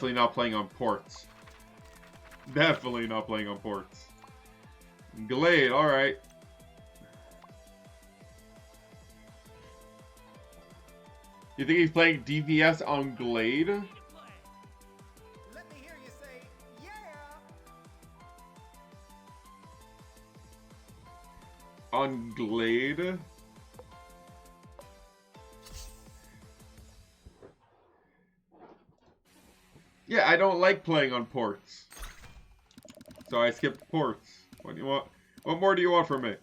Definitely not playing on ports. Definitely not playing on ports. Glade, alright. You think he's playing DVS on Glade? Let me hear you say, yeah. On Glade? Yeah, I don't like playing on ports. So I skipped ports. What do you want? What more do you want from me?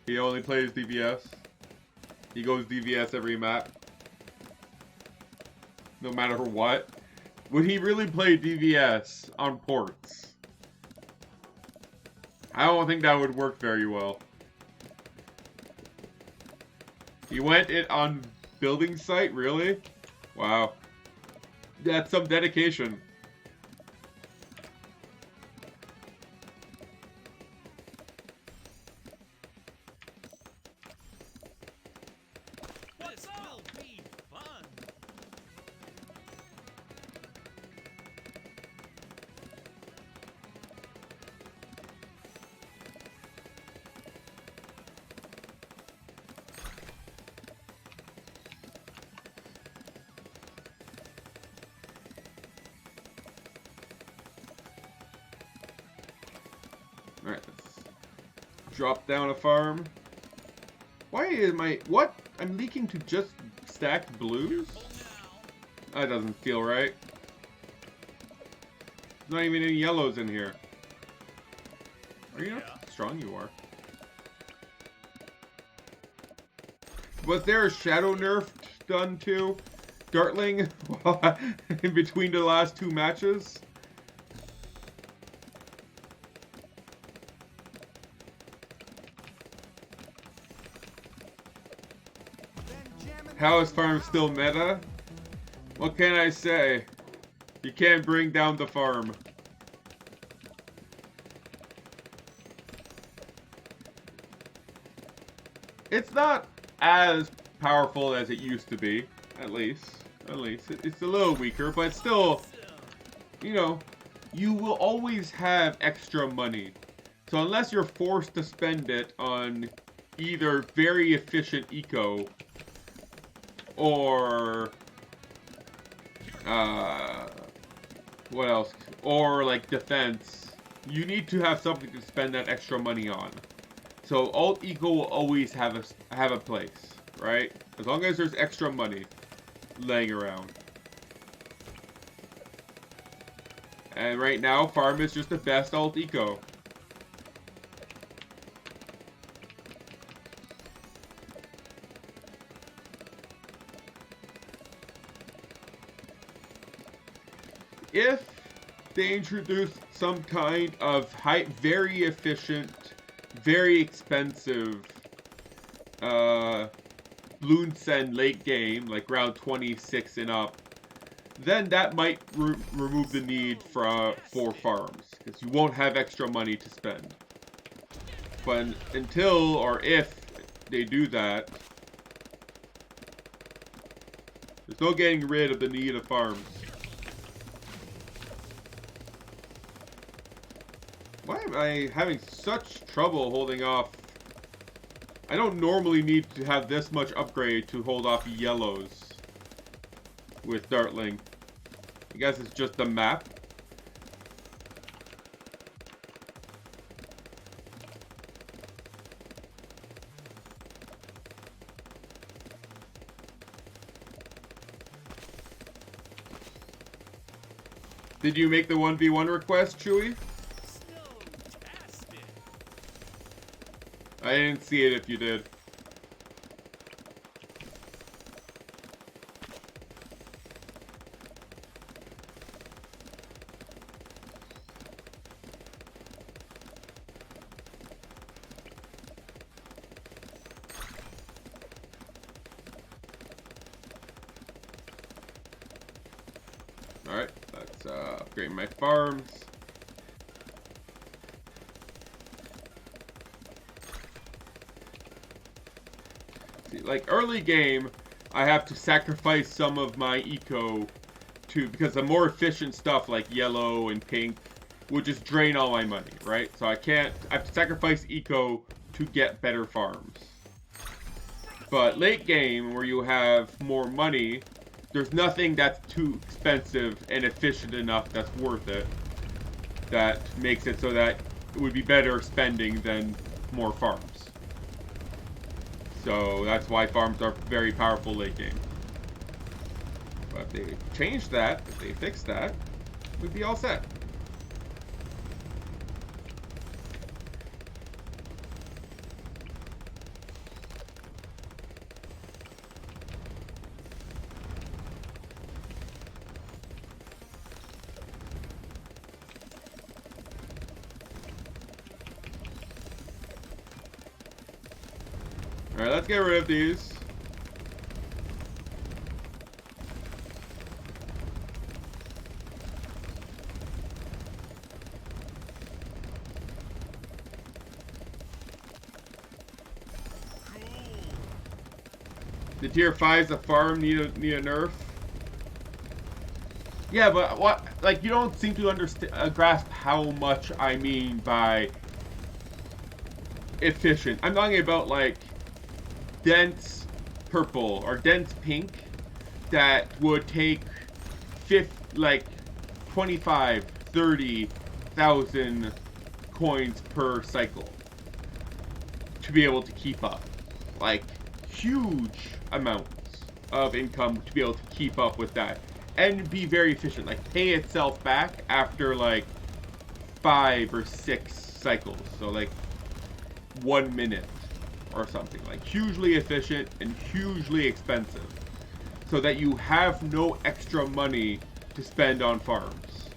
He only plays DVS. He goes DVS every map. No matter what. Would he really play DVS on ports? I don't think that would work very well. He went it on building site, really? Wow. That's some dedication. This will be fun. Alright, let's drop down a farm. Why am I... What? I'm leaking to just stacked blues? That doesn't feel right. There's not even any yellows in here. Are you not how strong you are? Was there a shadow nerf done to Dartling in between the last two matches? How is farm still meta? What can I say? You can't bring down the farm. It's not as powerful as it used to be, at least. It's a little weaker, but still, you know, you will always have extra money. So unless you're forced to spend it on either very efficient eco or what else? Or like defense, you need to have something to spend that extra money on. So alt eco will always have a place, right? As long as there's extra money laying around. And right now, farm is just the best alt eco. If they introduce some kind of very efficient, very expensive Bloons TD late game, like round 26 and up, then that might remove the need for farms, because you won't have extra money to spend. But until or if they do that, there's no getting rid of the need of farms. Why am I having such trouble holding off? I don't normally need to have this much upgrade to hold off yellows with Dartling. I guess it's just the map. Did you make the 1v1 request, Chewy? I didn't see it if you did. Alright, let's upgrade my farms. See, like early game, I have to sacrifice some of my eco because the more efficient stuff like yellow and pink would just drain all my money, right? So I have to sacrifice eco to get better farms. But late game, where you have more money, there's nothing that's too expensive and efficient enough that's worth it. That makes it so that it would be better spending than more farms. So that's why farms are very powerful late game. But if they change that, if they fix that, we'd be all set. Alright, let's get rid of these. The tier 5's a farm need a nerf. Yeah, but what? Like, you don't seem to understand, grasp how much I mean by efficient. I'm talking about like dense purple or dense pink that would take 25, 30,000 coins per cycle to be able to keep up. Like, huge amounts of income to be able to keep up with that and be very efficient, like pay itself back after like 5 or 6 cycles, so like 1 minute or something. Like hugely efficient and hugely expensive, so that you have no extra money to spend on farms.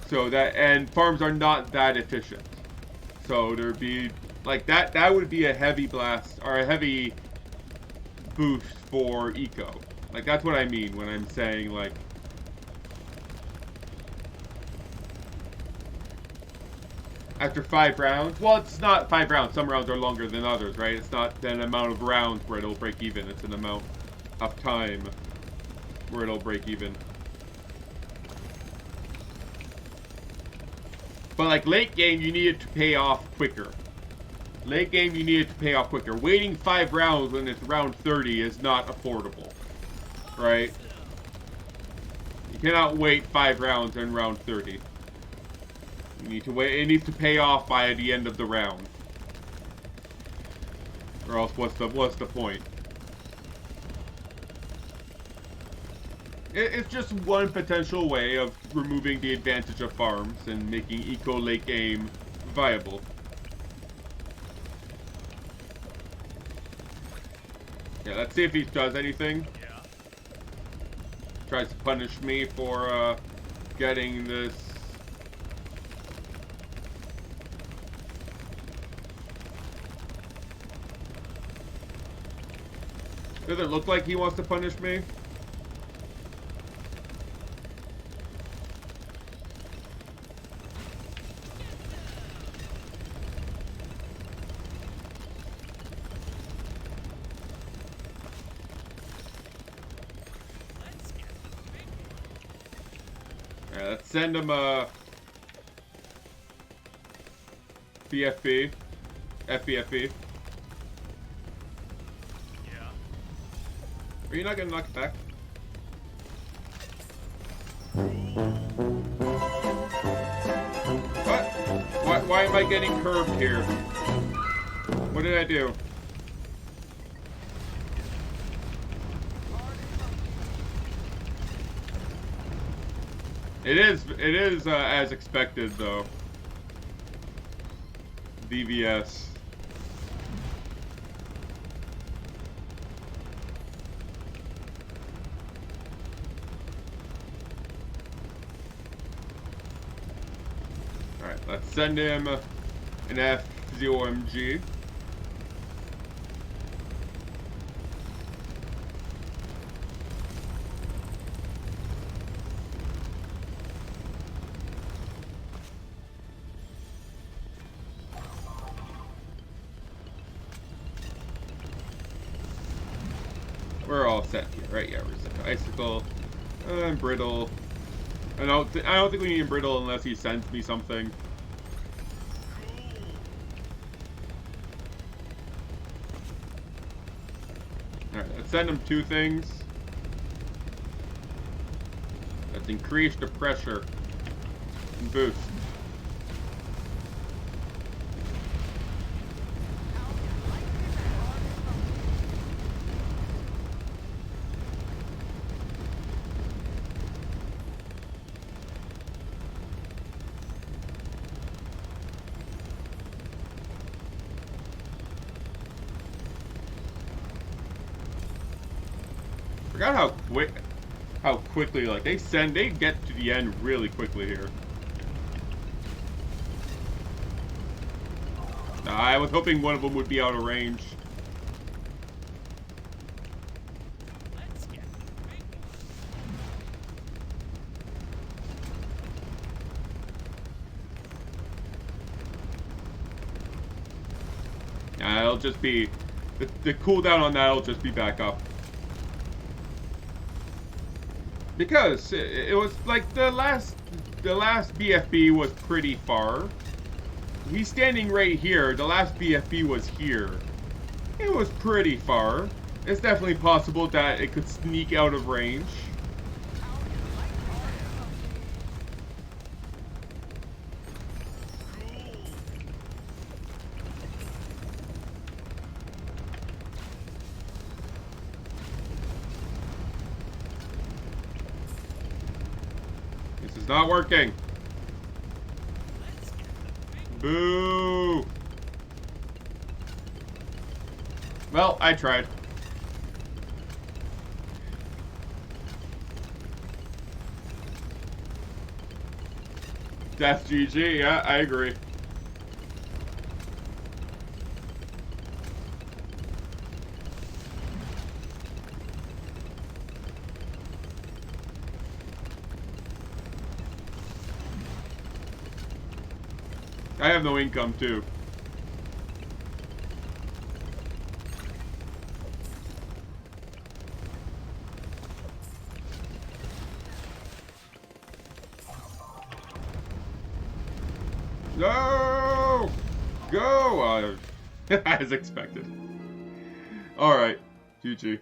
So that, and farms are not that efficient, so there'd be like that would be a heavy blast or a heavy boost for eco. Like, that's what I mean when I'm saying like after 5 rounds. Well, it's not 5 rounds. Some rounds are longer than others, right? It's not an amount of rounds where it'll break even. It's an amount of time where it'll break even. But like late game, you need it to pay off quicker. Late game, you need it to pay off quicker. Waiting 5 rounds when it's round 30 is not affordable, right? You cannot wait 5 rounds in round 30. You need to wait. It needs to pay off by the end of the round, or else what's the point? It's just one potential way of removing the advantage of farms and making eco late game viable. Yeah, let's see if he does anything. Yeah. Tries to punish me for getting this. Does it look like he wants to punish me? Alright, let's send him a BFB. FBFB. Are you not gonna knock it back? What? Why am I getting curved here? What did I do? It is as expected though. DVS. Alright, let's send him an FZOMG. we're all set here, right? Yeah, we're set to icicle, and brittle. I don't think we need brittle unless he sends me something. All right, let's send him 2 things. Let's increase the pressure and boost. Forgot how quickly, like, they get to the end really quickly here. I was hoping one of them would be out of range. It'll just be the cooldown on that will just be back up. Because it was like the last BFB was pretty far. He's standing right here. The last BFB was here. It was pretty far. It's definitely possible that it could sneak out of range. This is not working. Boo! Well, I tried. That's GG, yeah, I agree. I have no income, too. No! Go! As expected. Alright, GG.